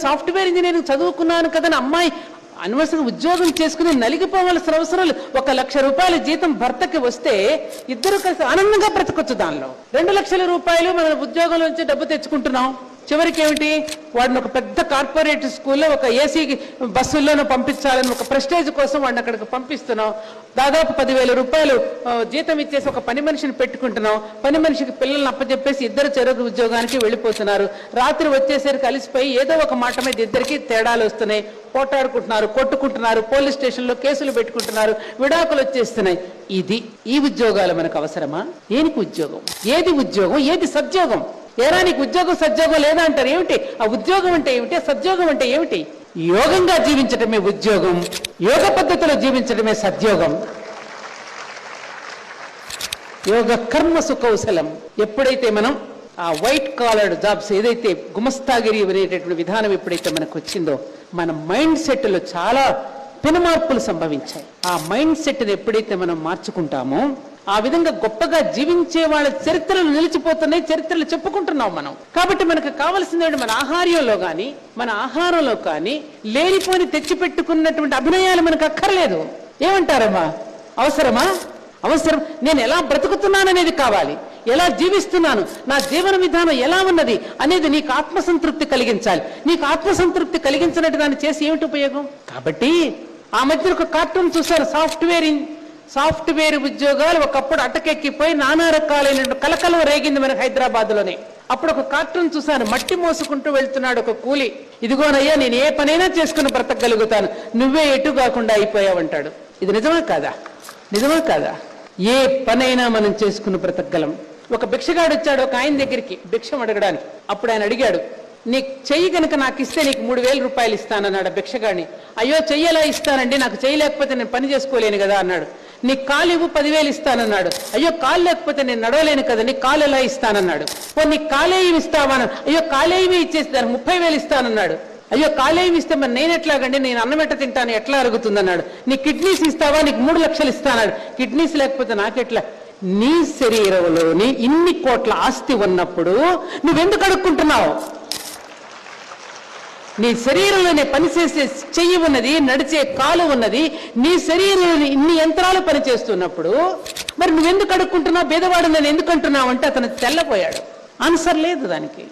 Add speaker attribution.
Speaker 1: Software engineering చదువుకున్నాను కదని అమ్మాయి అనవసరంగా ఉద్యోగం చేసుకుని నలిగిపోవాల్సిన అవసరం లేదు. 1 లక్ష రూపాయల జీతం భర్తకి వస్తే ఇద్దరు కలిసి ఆనందంగా బ్రతకొచ్చు. దానిలో 2 లక్షల రూపాయలు మన ఉద్యోగం నుంచి డబ్బు తెచ్చుకుంటున్నాం. చివరికి ఏమిటి, వాడిని ఒక పెద్ద కార్పొరేట్ స్కూల్లో ఒక ఏసీ బస్సుల్లోనూ పంపించాలని ఒక ప్రెస్టేజ్ కోసం వాడిని అక్కడికి పంపిస్తున్నాం. దాదాపు 10,000 రూపాయలు జీతం ఇచ్చేసి ఒక పని మనిషిని పెట్టుకుంటున్నాం. పని మనిషికి పిల్లల్ని అప్పచెప్పేసి ఇద్దరు చెరుకు ఉద్యోగానికి వెళ్ళిపోతున్నారు. రాత్రి వచ్చేసరికి అలిసిపోయి ఏదో ఒక మాట మీద ఇద్దరికి తేడాలు వస్తున్నాయి. పోటాడుకుంటున్నారు, కొట్టుకుంటున్నారు, పోలీస్ స్టేషన్లో కేసులు పెట్టుకుంటున్నారు, విడాకులు వచ్చేస్తున్నాయి. ఈ ఉద్యోగాలు మనకు అవసరమా? ఏనికి ఉద్యోగం? ఏది ఉద్యోగం? ఏది సద్యోగం? ఏరా నీకు ఉద్యోగం సద్యోగం లేదా అంటారు. ఏమిటి ఆ ఉద్యోగం అంటే ఏమిటి? సద్యోగం అంటే ఏమిటి? యోగంగా జీవించటమే ఉద్యోగం, యోగ పద్ధతిలో జీవించటమే సద్యోగం. యోగ కర్మ సుకౌశలం. ఎప్పుడైతే మనం ఆ వైట్ కాలర్డ్ జాబ్స్ ఏదైతే గుమస్తాగిరి అనేటటువంటి విధానం ఎప్పుడైతే మనకు వచ్చిందో మన మైండ్ సెట్ లో చాలా పెనుమార్పులు సంభవించాయి. ఆ మైండ్ సెట్ ని ఎప్పుడైతే మనం మార్చుకుంటామో ఆ విధంగా గొప్పగా జీవించే వాళ్ళ చరిత్రలు నిలిచిపోతున్నాయి, చరిత్రలు చెప్పుకుంటున్నాం మనం. కాబట్టి మనకు కావలసింది మన ఆహార్యంలో కానీ మన ఆహారంలో కానీ లేనిపోని తెచ్చిపెట్టుకున్నటువంటి అభినయాలు మనకు అక్కర్లేదు. ఏమంటారమ్మా? అవసరమా? అవసరం. నేను ఎలా బ్రతుకుతున్నాననేది కావాలి, ఎలా జీవిస్తున్నాను, నా జీవన విధానం ఎలా ఉన్నది అనేది నీకు ఆత్మసంతృప్తి కలిగించాలి. నీకు ఆత్మసంతృప్తి కలిగించినట్టు దాన్ని చేసి ఏమిటి ఉపయోగం? కాబట్టి ఆ మధ్య ఒక కార్టూన్ చూశారు. సాఫ్ట్వేర్ ఉద్యోగాలు ఒకప్పుడు అటకెక్కిపోయి నానా రకాలైన కలకలం రేగింది మనకు హైదరాబాద్ లోనే. అప్పుడు ఒక కార్టూన్ చూశాను. మట్టి మోసుకుంటూ వెళ్తున్నాడు ఒక కూలి. ఇదిగోనయ్యా నేను ఏ పనైనా చేసుకుని బ్రతకగలుగుతాను, నువ్వే ఎటు కాకుండా అయిపోయావంటాడు. ఇది నిజమా కాదా? నిజమా కాదా? ఏ పనైనా మనం చేసుకుని బ్రతకగలం. ఒక భిక్షగాడు వచ్చాడు ఒక ఆయన దగ్గరికి భిక్షం అడగడానికి. అప్పుడు ఆయన అడిగాడు, నీకు చెయ్యి కనుక నాకు ఇస్తే నీకు 3,000 రూపాయలు ఇస్తానన్నాడు భిక్షగాడిని. అయ్యో చెయ్యేలా ఇస్తానండి, నాకు చెయ్యి లేకపోతే నేను పని చేసుకోలేను కదా అన్నాడు. నీకు కాలు ఇవ్వు 10,000 ఇస్తానన్నాడు. అయ్యో కాలు లేకపోతే నేను నడవలేను కదా, నీకు కాలు ఎలా ఇస్తానన్నాడు. నీకు కాలేయం ఇస్తావా? అయ్యో కాలేయమే ఇచ్చేసి దానికి 30,000 ఇస్తానన్నాడు. అయ్యో కాలేయం ఇస్తే మరి నేను ఎట్లాగండి, నేను అన్నం ఎట్ట తింటాను, ఎట్లా అరుగుతుందన్నాడు. నీ కిడ్నీస్ ఇస్తావా? నీకు 3 లక్షలు ఇస్తానాడు. కిడ్నీస్ లేకపోతే నాకెట్లా? నీ శరీరంలోని ఇన్ని కోట్ల ఆస్తి ఉన్నప్పుడు నువ్వెందుకు అడుక్కుంటున్నావు? నీ శరీరంలోనే పనిచేసే చెయ్యి ఉన్నది, నడిచే కాలు ఉన్నది, నీ శరీరంలో ఇన్ని యంత్రాలు పనిచేస్తున్నప్పుడు మరి నువ్వెందుకు అడుక్కుంటున్నావు? పేదవాడు నేను ఎందుకు అంటున్నావు అంటే అతను తెల్లపోయాడు. ఆన్సర్ లేదు దానికి.